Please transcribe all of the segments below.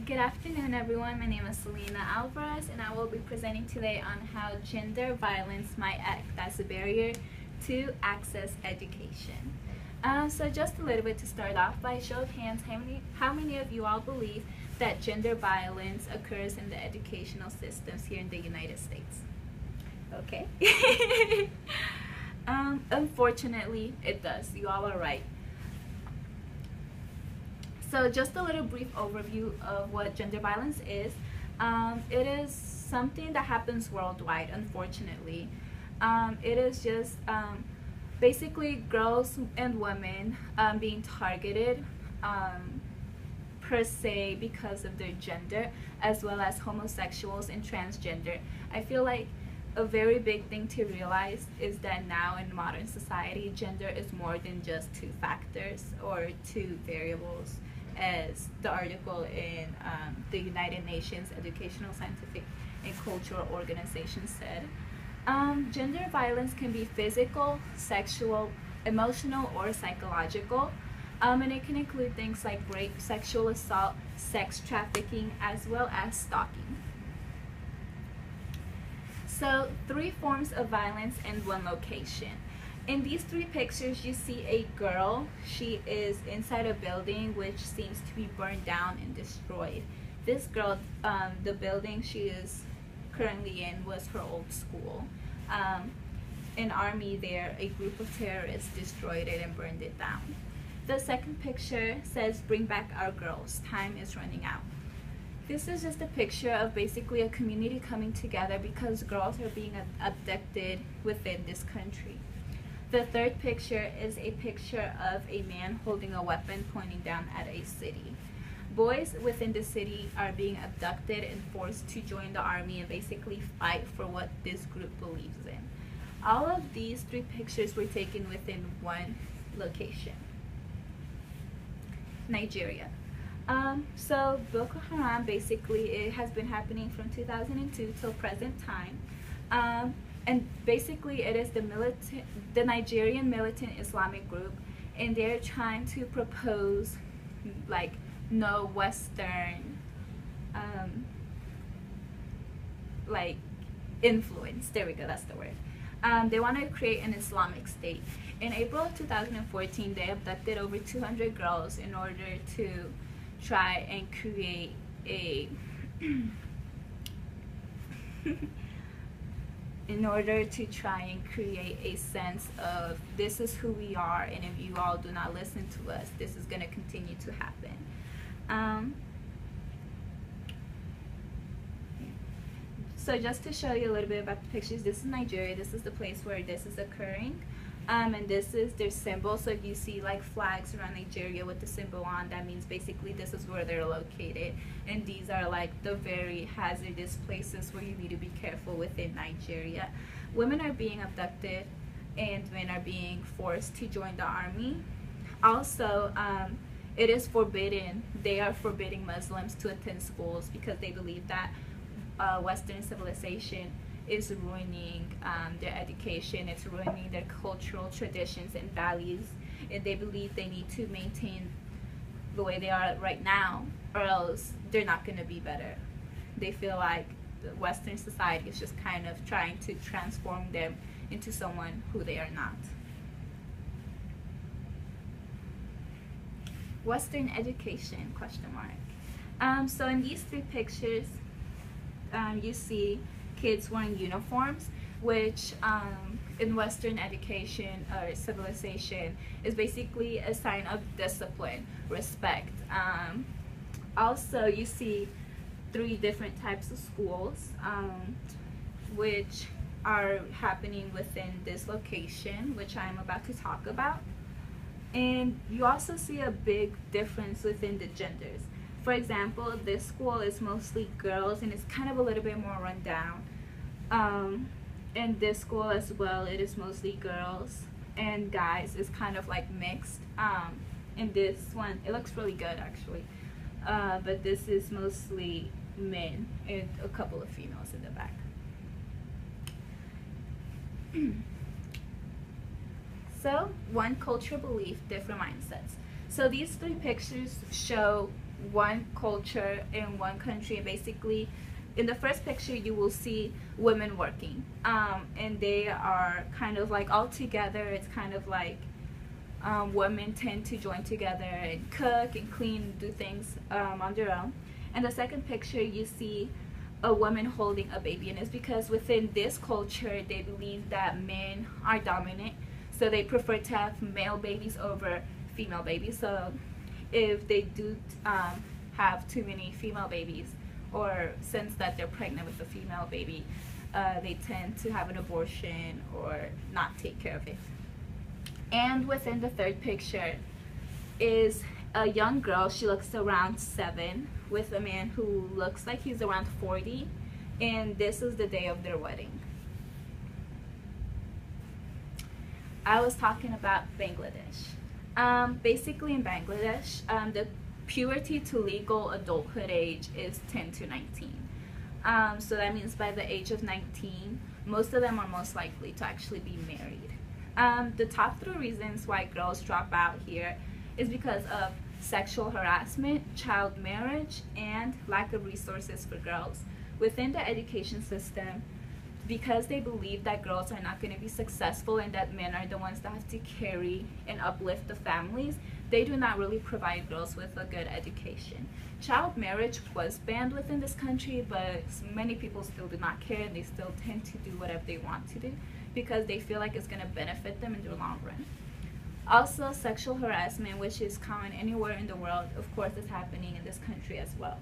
Good afternoon, everyone. My name is Selena Alvarez, and I will be presenting today on how gender violence might act as a barrier to access education. So just a little bit to start off, by show of hands, how many of you all believe that gender violence occurs in the educational systems here in the United States? Okay. Unfortunately, it does. You all are right. So just a little brief overview of what gender violence is. It is something that happens worldwide, unfortunately. It is just basically girls and women being targeted per se because of their gender, as well as homosexuals and transgender. I feel like a very big thing to realize is that now in modern society, gender is more than just two factors or two variables, as the article in the United Nations Educational, Scientific, and Cultural Organization said. Gender violence can be physical, sexual, emotional, or psychological, and it can include things like rape, sexual assault, sex trafficking, as well as stalking. So, 3 forms of violence in one location. In these 3 pictures, you see a girl. She is inside a building which seems to be burned down and destroyed. This girl, the building she is currently in was her old school. An army there, a group of terrorists destroyed it and burned it down. The second picture says, "Bring back our girls, time is running out." This is just a picture of basically a community coming together because girls are being abducted within this country. The third picture is a picture of a man holding a weapon pointing down at a city. Boys within the city are being abducted and forced to join the army and basically fight for what this group believes in. All of these 3 pictures were taken within one location, Nigeria. So Boko Haram, basically, it has been happening from 2002 till present time. And basically it is the Nigerian militant Islamic group, and they're trying to propose like no Western like influence. There we go, that's the word. They want to create an Islamic state. In April of 2014, they abducted over 200 girls in order to try and create a sense of this is who we are, and if you all do not listen to us, this is going to continue to happen. So just to show you a little bit about the pictures, this is Nigeria. This is the place where this is occurring. And this is their symbol. So if you see like flags around Nigeria with the symbol on, that means basically this is where they're located. And these are like the very hazardous places where you need to be careful within Nigeria. Women are being abducted and men are being forced to join the army. Also, it is forbidden. They are forbidding Muslims to attend schools because they believe that Western civilization is ruining their education, it's ruining their cultural traditions and values, and they believe they need to maintain the way they are right now, or else they're not going to be better. They feel like the Western society is just kind of trying to transform them into someone who they are not. Western education, question mark. So in these 3 pictures, you see kids wearing uniforms, which in Western education or civilization is basically a sign of discipline, respect. Also, you see 3 different types of schools which are happening within this location, which I'm about to talk about. And you also see a big difference within the genders. For example, this school is mostly girls and it's kind of a little bit more run down. And this school as well, it is mostly girls and guys. It's kind of like mixed. And this one, it looks really good actually. But this is mostly men and a couple of females in the back. So, one cultural belief, different mindsets. So these 3 pictures show one culture in one country. And basically, in the first picture, you will see women working, and they are kind of like all together. It's kind of like women tend to join together and cook and clean and do things on their own. And the second picture, you see a woman holding a baby, and it's because within this culture they believe that men are dominant, so they prefer to have male babies over female babies. So if they do have too many female babies, or sense that they're pregnant with a female baby, they tend to have an abortion or not take care of it. And within the third picture is a young girl. She looks around 7 with a man who looks like he's around 40, and this is the day of their wedding. I was talking about Bangladesh. Basically in Bangladesh, the puberty to legal adulthood age is 10 to 19. So that means by the age of 19, most of them are most likely to actually be married. The top 3 reasons why girls drop out here is because of sexual harassment, child marriage, and lack of resources for girls. Within the education system, because they believe that girls are not going to be successful and that men are the ones that have to carry and uplift the families, they do not really provide girls with a good education. Child marriage was banned within this country, but many people still do not care, and they still tend to do whatever they want to do because they feel like it's going to benefit them in the long run. Also, sexual harassment, which is common anywhere in the world, of course is happening in this country as well.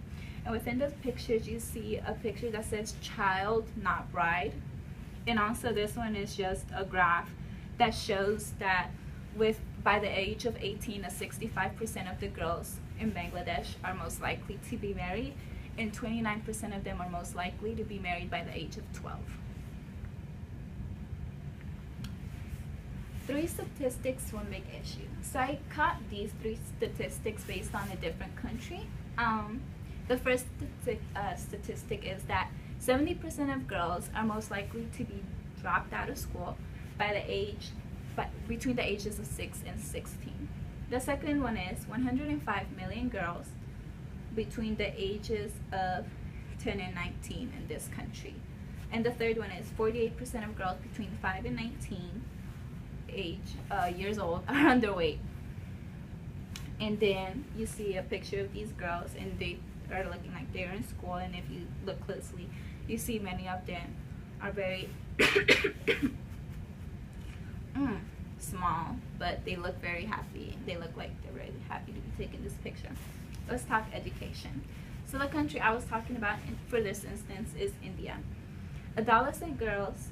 And within those pictures, you see a picture that says child, not bride. And also this one is just a graph that shows that by the age of 18, 65% of the girls in Bangladesh are most likely to be married, and 29% of them are most likely to be married by the age of 12. 3 statistics, 1 big issue. So I caught these 3 statistics based on a different country. The first statistic is that 70% of girls are most likely to be dropped out of school between the ages of 6 and 16. The second one is 105 million girls between the ages of 10 and 19 in this country. And the third one is 48% of girls between 5 and 19 years old are underweight. And then you see a picture of these girls, and they are looking like they're in school, and if you look closely, you see many of them are very small, but they look very happy. They look like they're really happy to be taking this picture. Let's talk education. So the country I was talking about for this instance is India. Adolescent girls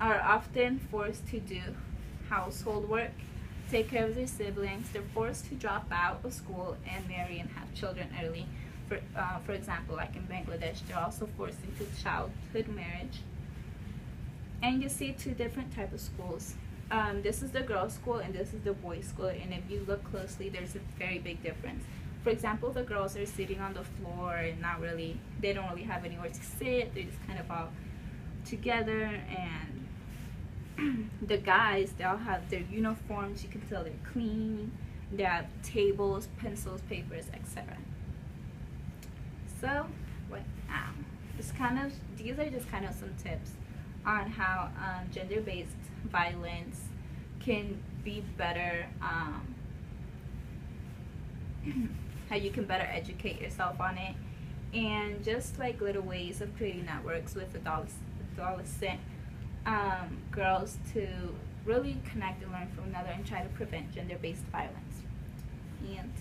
are often forced to do household work, take care of their siblings. They're forced to drop out of school and marry and have children early. For example, like in Bangladesh, they're also forced into childhood marriage. And you see 2 different types of schools. This is the girls' school and this is the boys' school, and if you look closely, there's a very big difference. For example, the girls are sitting on the floor and they don't really have anywhere to sit. They're just kind of all together, and the guys, they all have their uniforms. You can tell they're clean. They have tables, pencils, papers, etc. So what now? These are just kind of some tips on how gender-based violence can be better, how you can better educate yourself on it, and just like little ways of creating networks with adolescent girls to really connect and learn from one another and try to prevent gender-based violence. And